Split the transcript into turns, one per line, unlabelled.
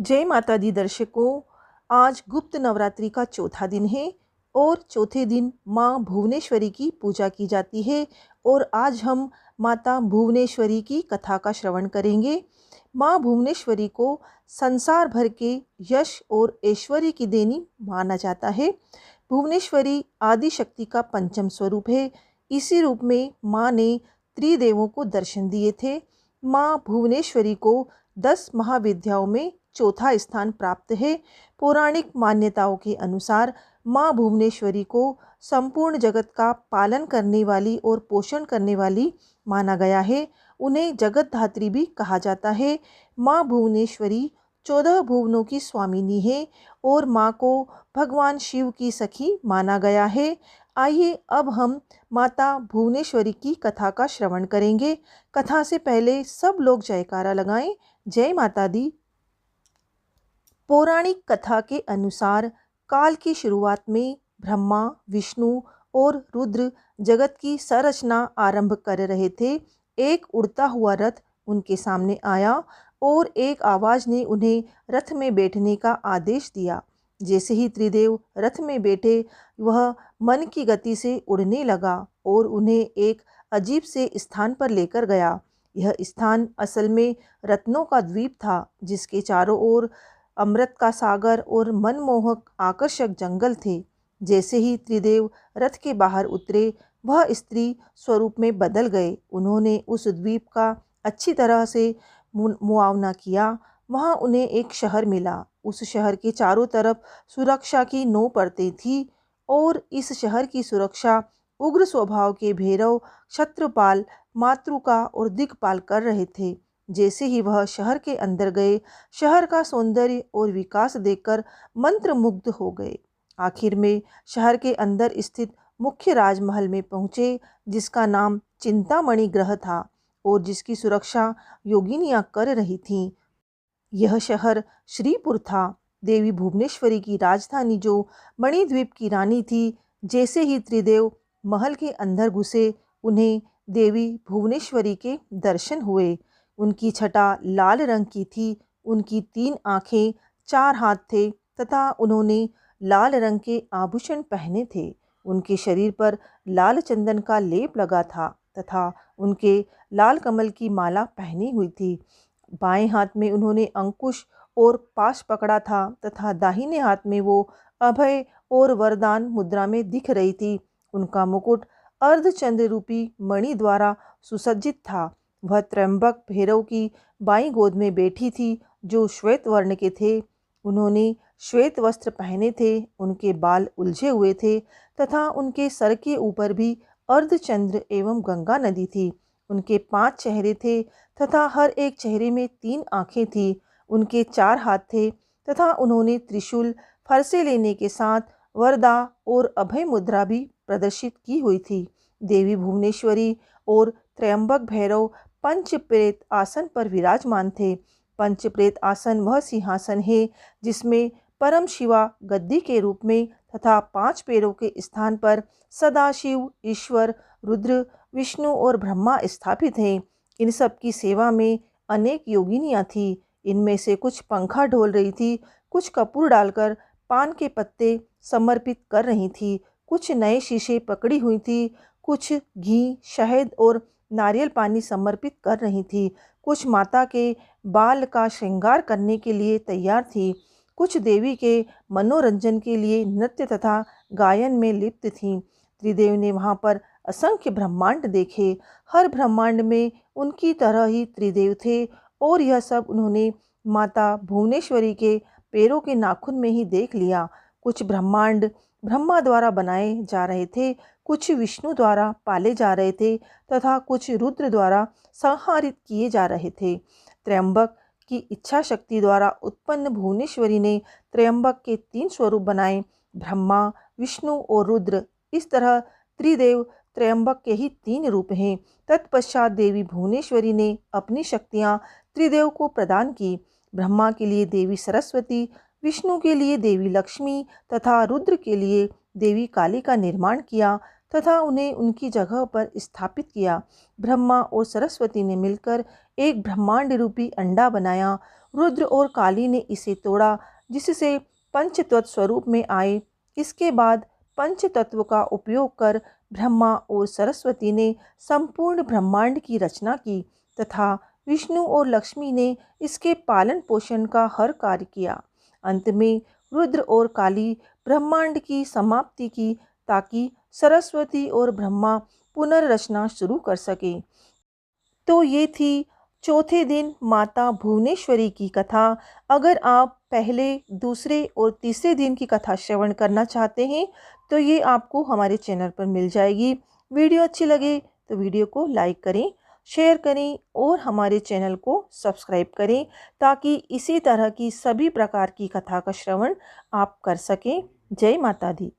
जय माता दी दर्शकों। आज गुप्त नवरात्रि का चौथा दिन है और चौथे दिन माँ भुवनेश्वरी की पूजा की जाती है। और आज हम माता भुवनेश्वरी की कथा का श्रवण करेंगे। माँ भुवनेश्वरी को संसार भर के यश और ऐश्वर्य की देनी माना जाता है। भुवनेश्वरी आदि शक्ति का पंचम स्वरूप है। इसी रूप में माँ ने त्रिदेवों को दर्शन दिए थे। माँ भुवनेश्वरी को 10 महाविद्याओं में चौथा स्थान प्राप्त है। पौराणिक मान्यताओं के अनुसार माँ भुवनेश्वरी को संपूर्ण जगत का पालन करने वाली और पोषण करने वाली माना गया है। उन्हें जगत धात्री भी कहा जाता है। माँ भुवनेश्वरी 14 भुवनों की स्वामिनी है और माँ को भगवान शिव की सखी माना गया है। आइए अब हम माता भुवनेश्वरी की कथा का श्रवण करेंगे। कथा से पहले सब लोग जयकारा लगाएं। जय माता दी। पौराणिक कथा के अनुसार काल की शुरुआत में ब्रह्मा, विष्णु और रुद्र जगत की संरचना आरंभ कर रहे थे। एक उड़ता हुआ रथ उनके सामने आया और एक आवाज़ ने उन्हें रथ में बैठने का आदेश दिया। जैसे ही त्रिदेव रथ में बैठे, वह मन की गति से उड़ने लगा और उन्हें एक अजीब से स्थान पर लेकर गया। यह स्थान असल में रत्नों का द्वीप था, जिसके चारों ओर अमृत का सागर और मनमोहक आकर्षक जंगल थे। जैसे ही त्रिदेव रथ के बाहर उतरे, वह स्त्री स्वरूप में बदल गए। उन्होंने उस द्वीप का अच्छी तरह से मुआवना किया। वहाँ उन्हें एक शहर मिला। उस शहर के चारों तरफ सुरक्षा की 9 परतें थीं और इस शहर की सुरक्षा उग्र स्वभाव के भैरव, क्षत्रपाल, मातृका और दिक्पाल कर रहे थे। जैसे ही वह शहर के अंदर गए, शहर का सौंदर्य और विकास देखकर मंत्रमुग्ध हो गए। आखिर में शहर के अंदर स्थित मुख्य राजमहल में पहुँचे, जिसका नाम चिंतामणि ग्रह था और जिसकी सुरक्षा योगिनियाँ कर रही थीं। यह शहर श्रीपुर था, देवी भुवनेश्वरी की राजधानी, जो मणिद्वीप की रानी थी। जैसे ही त्रिदेव महल के अंदर घुसे, उन्हें देवी भुवनेश्वरी के दर्शन हुए। उनकी छटा लाल रंग की थी, उनकी 3 आँखें, 4 हाथ थे तथा उन्होंने लाल रंग के आभूषण पहने थे। उनके शरीर पर लाल चंदन का लेप लगा था तथा उनके लाल कमल की माला पहनी हुई थी। बाएं हाथ में उन्होंने अंकुश और पाश पकड़ा था तथा दाहिने हाथ में वो अभय और वरदान मुद्रा में दिख रही थी। उनका मुकुट अर्धचंद्र रूपी मणि द्वारा सुसज्जित था। वह त्र्यंबक भैरव की बाईं गोद में बैठी थी, जो श्वेत वर्ण के थे। उन्होंने श्वेत वस्त्र पहने थे, उनके बाल उलझे हुए थे तथा उनके सर के ऊपर भी अर्धचंद्र एवं गंगा नदी थी। उनके 5 चेहरे थे तथा हर एक चेहरे में 3 आँखें थीं। उनके 4 हाथ थे तथा उन्होंने त्रिशूल, फरसे लेने के साथ वरदा और अभय मुद्रा भी प्रदर्शित की हुई थी। देवी भुवनेश्वरी और त्र्यंबक भैरव पंचप्रेत आसन पर विराजमान थे। पंचप्रेत आसन वह सिंहासन है जिसमें परम शिवा गद्दी के रूप में तथा 5 पैरों के स्थान पर सदाशिव, ईश्वर, रुद्र, विष्णु और ब्रह्मा स्थापित हैं। इन सब की सेवा में अनेक योगिनियाँ थीं। इनमें से कुछ पंखा ढोल रही थी, कुछ कपूर डालकर पान के पत्ते समर्पित कर रही थी, कुछ नए शीशे पकड़ी हुई थी, कुछ घी, शहद और नारियल पानी समर्पित कर रही थी, कुछ माता के बाल का श्रृंगार करने के लिए तैयार थी, कुछ देवी के मनोरंजन के लिए नृत्य तथा गायन में लिप्त थीं। त्रिदेव ने वहाँ पर असंख्य ब्रह्मांड देखे। हर ब्रह्मांड में उनकी तरह ही त्रिदेव थे और यह सब उन्होंने माता भुवनेश्वरी के पैरों के नाखून में ही देख लिया। कुछ ब्रह्मांड ब्रह्मा द्वारा बनाए जा रहे थे, कुछ विष्णु द्वारा पाले जा रहे थे तथा कुछ रुद्र द्वारा संहारित किए जा रहे थे। त्र्यंबक की इच्छा शक्ति द्वारा उत्पन्न भुवनेश्वरी ने त्र्यंबक के 3 स्वरूप बनाए, ब्रह्मा, विष्णु और रुद्र। इस तरह त्रिदेव त्र्यंबक के ही 3 रूप हैं। तत्पश्चात देवी भुवनेश्वरी ने अपनी शक्तियाँ त्रिदेव को प्रदान की। ब्रह्मा के लिए देवी सरस्वती, विष्णु के लिए देवी लक्ष्मी तथा रुद्र के लिए देवी काली का निर्माण किया तथा उन्हें उनकी जगह पर स्थापित किया। ब्रह्मा और सरस्वती ने मिलकर एक ब्रह्मांड रूपी अंडा बनाया रुद्र और काली ने इसे तोड़ा, जिससे पंचतत्व स्वरूप में आए। इसके बाद पंचतत्व का उपयोग कर ब्रह्मा और सरस्वती ने संपूर्ण ब्रह्मांड की रचना की तथा विष्णु और लक्ष्मी ने इसके पालन पोषण का हर कार्य किया। अंत में रुद्र और काली ब्रह्मांड की समाप्ति की, ताकि सरस्वती और ब्रह्मा पुनर्रचना शुरू कर सके। तो ये थी चौथे दिन माता भुवनेश्वरी की कथा। अगर आप पहले, दूसरे और तीसरे दिन की कथा श्रवण करना चाहते हैं तो ये आपको हमारे चैनल पर मिल जाएगी। वीडियो अच्छी लगे तो वीडियो को लाइक करें, शेयर करें और हमारे चैनल को सब्सक्राइब करें, ताकि इसी तरह की सभी प्रकार की कथा का श्रवण आप कर सकें। जय माता दी।